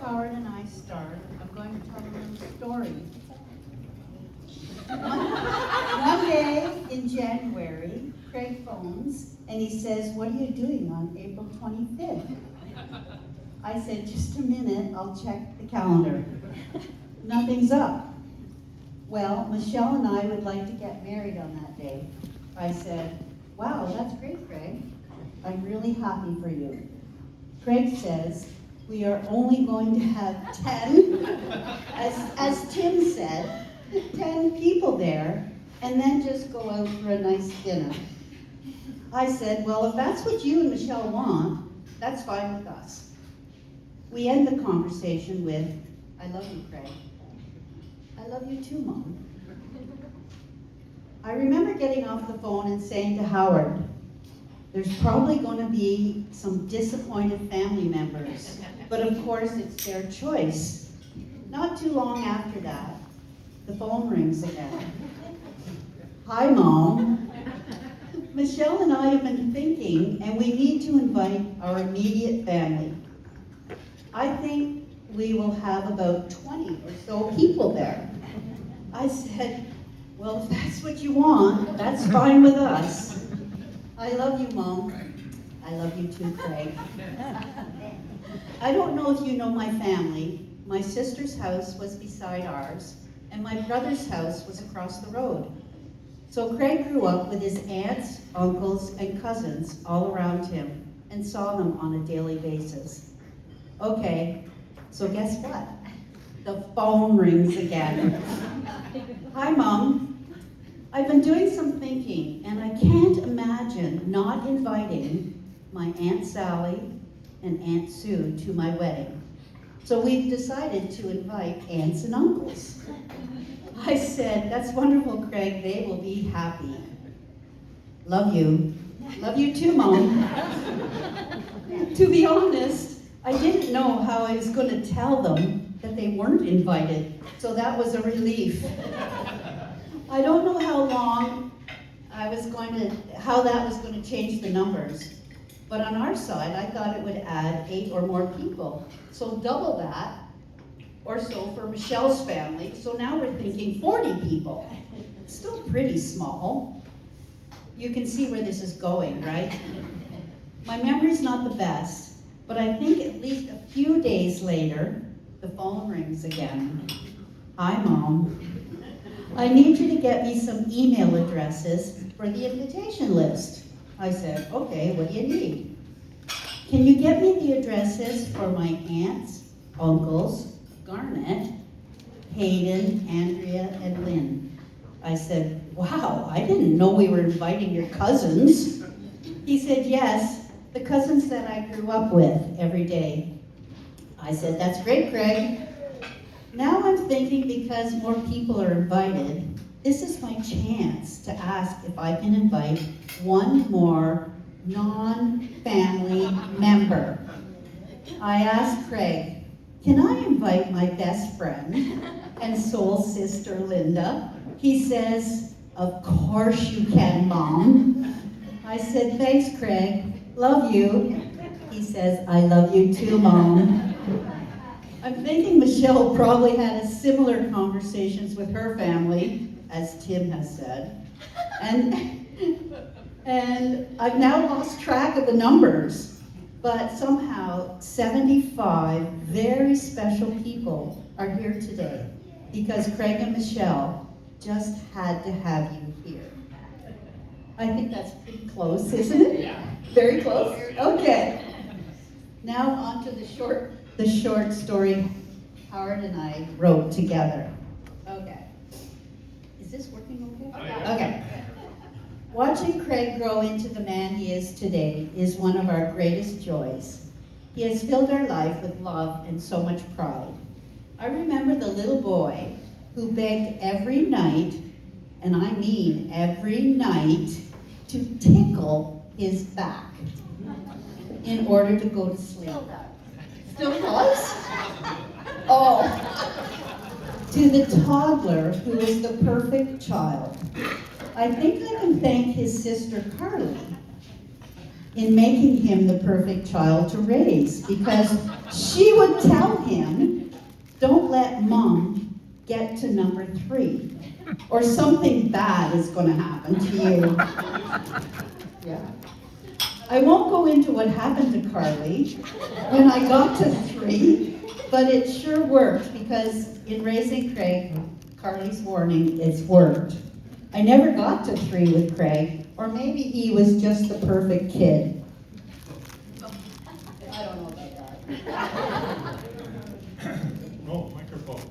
Howard and I start, I'm going to tell a little story. One day in January, Craig phones and he says, "What are you doing on April 25th? I said, "Just a minute, I'll check the calendar." Nothing's up. "Well, Michelle and I would like to get married on that day." I said, "Wow, that's great, Craig. I'm really happy for you." Craig says, "We are only going to have 10, as Tim said, 10 people there, and then just go out for a nice dinner." I said, "Well, if that's what you and Michelle want, that's fine with us." We end the conversation with, "I love you, Craig." "I love you too, Mom." I remember getting off the phone and saying to Howard, "There's probably going to be some disappointed family members, but of course it's their choice." Not too long after that, the phone rings again. "Hi, Mom. Michelle and I have been thinking, and we need to invite our immediate family. I think we will have about 20 or so people there." I said, "Well, if that's what you want, that's fine with us. I love you, Mom. I love you too, Craig." I don't know if you know my family. My sister's house was beside ours, and my brother's house was across the road. So Craig grew up with his aunts, uncles, and cousins all around him and saw them on a daily basis. Okay, so guess what? The phone rings again. "Hi, Mom. I've been doing some thinking, and I can't imagine not inviting my Aunt Sally and Aunt Sue to my wedding. So we've decided to invite aunts and uncles." I said, "That's wonderful, Craig. They will be happy. Love you. Love you too, Mom." To be honest, I didn't know how I was going to tell them that they weren't invited, so that was a relief. I don't know how that was going to change the numbers, but on our side, I thought it would add 8 or more people. So double that, or so for Michelle's family. So now we're thinking 40 people. Still pretty small. You can see where this is going, right? My memory's not the best, but I think at least a few days later, the phone rings again. "Hi, Mom. I need you to get me some email addresses for the invitation list." I said, "Okay, what do you need?" "Can you get me the addresses for my aunts, uncles, Garnet, Hayden, Andrea, and Lynn?" I said, "Wow, I didn't know we were inviting your cousins." He said, "Yes, the cousins that I grew up with every day." I said, "That's great, Craig." Now I'm thinking, because more people are invited, this is my chance to ask if I can invite one more non-family member. I asked Craig, "Can I invite my best friend and soul sister, Linda?" He says, "Of course you can, Mom." I said, "Thanks, Craig. Love you." He says, "I love you too, Mom." I'm thinking Michelle probably had a similar conversations with her family, as Tim has said. And I've now lost track of the numbers, but somehow 75 very special people are here today because Craig and Michelle just had to have you here. I think that's pretty close, isn't it? Yeah. Very close? Okay. Now on to the short story Howard and I wrote together. Okay. Is this working okay? Okay. Watching Craig grow into the man he is today is one of our greatest joys. He has filled our life with love and so much pride. I remember the little boy who begged every night, and I mean every night, to tickle his back in order to go to sleep. Still does? Oh. To the toddler who is the perfect child. I think I can thank his sister Carly in making him the perfect child to raise, because She would tell him, don't let mom get to number 3, or something bad is going to happen to you. Yeah. I won't go into what happened to Carly when I got to 3, but it sure worked, because in raising Craig, Carly's warning, it's worked. I never got to 3 with Craig, or maybe he was just the perfect kid. I don't know about that. No, microphone.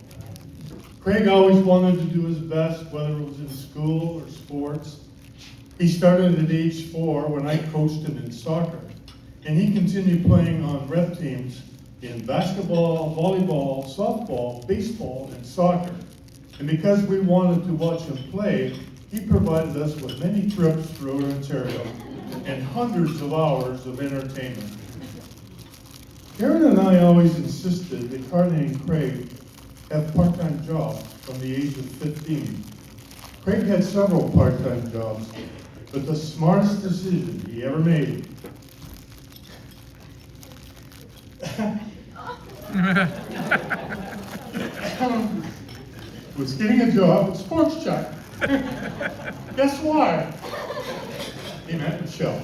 Craig always wanted to do his best, whether it was in school or sports. He started at age 4 when I coached him in soccer, and he continued playing on rep teams in basketball, volleyball, softball, baseball, and soccer. And because we wanted to watch him play, he provided us with many trips throughout Ontario and hundreds of hours of entertainment. Karen and I always insisted that Carly and Craig have part-time jobs from the age of 15. Craig had several part-time jobs, but the smartest decision he ever made was getting a job at Sports Check. Guess why? He met Michelle.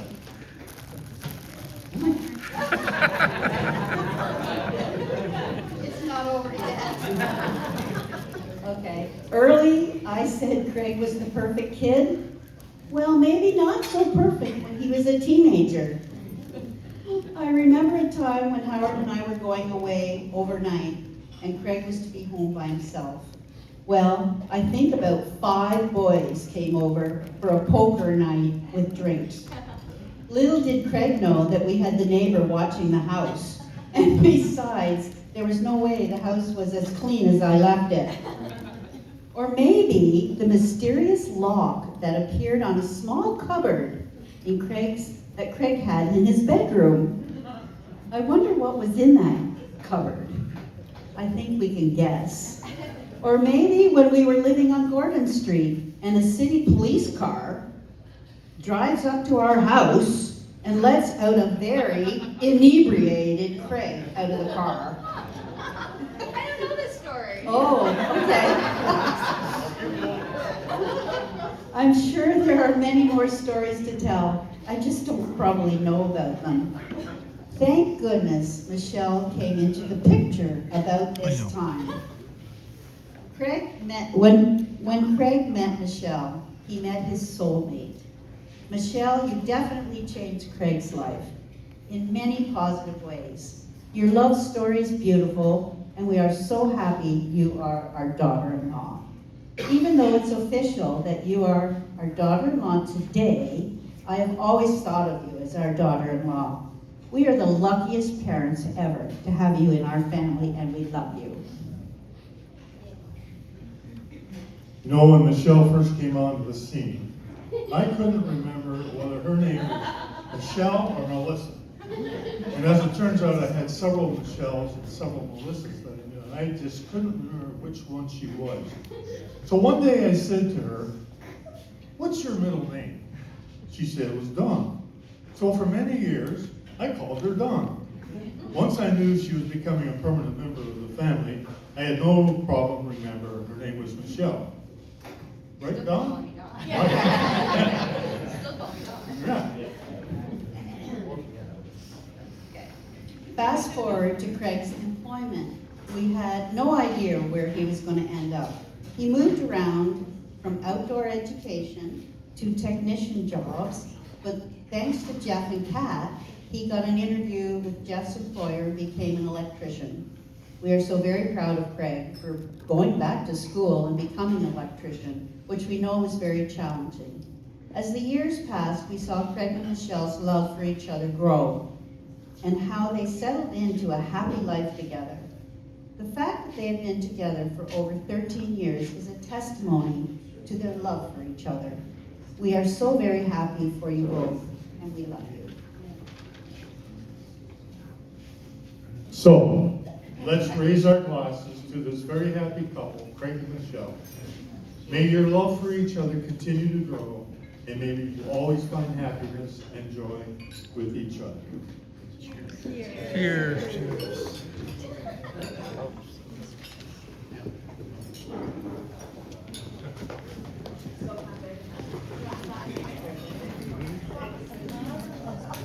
It's not over yet. Okay. Early, I said Craig was the perfect kid. Well, maybe not so perfect when he was a teenager. I remember a time when Howard and I were going away overnight, and Craig was to be home by himself. Well, I think about 5 boys came over for a poker night with drinks. Little did Craig know that we had the neighbor watching the house. And besides, there was no way the house was as clean as I left it. Or maybe the mysterious lock that appeared on a small cupboard that Craig had in his bedroom. I wonder what was in that cupboard. I think we can guess. Or maybe when we were living on Gordon Street and a city police car drives up to our house and lets out a very inebriated Craig out of the car. I don't know this story. Oh, okay. I'm sure there are many more stories to tell. I just don't probably know about them. Thank goodness Michelle came into the picture about this time. When Craig met Michelle, he met his soulmate. Michelle, you definitely changed Craig's life in many positive ways. Your love story is beautiful, and we are so happy you are our daughter-in-law. Even though it's official that you are our daughter-in-law today, I have always thought of you as our daughter-in-law. We are the luckiest parents ever to have you in our family, and we love you. You know, when Michelle first came onto the scene, I couldn't remember whether her name was Michelle or Melissa. And as it turns out, I had several Michelles and several Melissas that I knew, and I just couldn't remember which one she was. So one day I said to her, "What's your middle name?" She said it was Dawn. So for many years, I called her Dawn. Once I knew she was becoming a permanent member of the family, I had no problem remembering her name was Michelle. Right, Dawn? Still call me Dawn. Yeah. Fast forward to Craig's employment. We had no idea where he was going to end up. He moved around from outdoor education to technician jobs, but thanks to Jeff and Kat, he got an interview with Jeff's employer and became an electrician. We are so very proud of Craig for going back to school and becoming an electrician, which we know was very challenging. As the years passed, we saw Craig and Michelle's love for each other grow and how they settled into a happy life together. The fact that they have been together for over 13 years is a testimony to their love for each other. We are so very happy for you both, and we love you. So, let's raise our glasses to this very happy couple, Craig and Michelle. May your love for each other continue to grow, and may you always find happiness and joy with each other. Cheers. Cheers.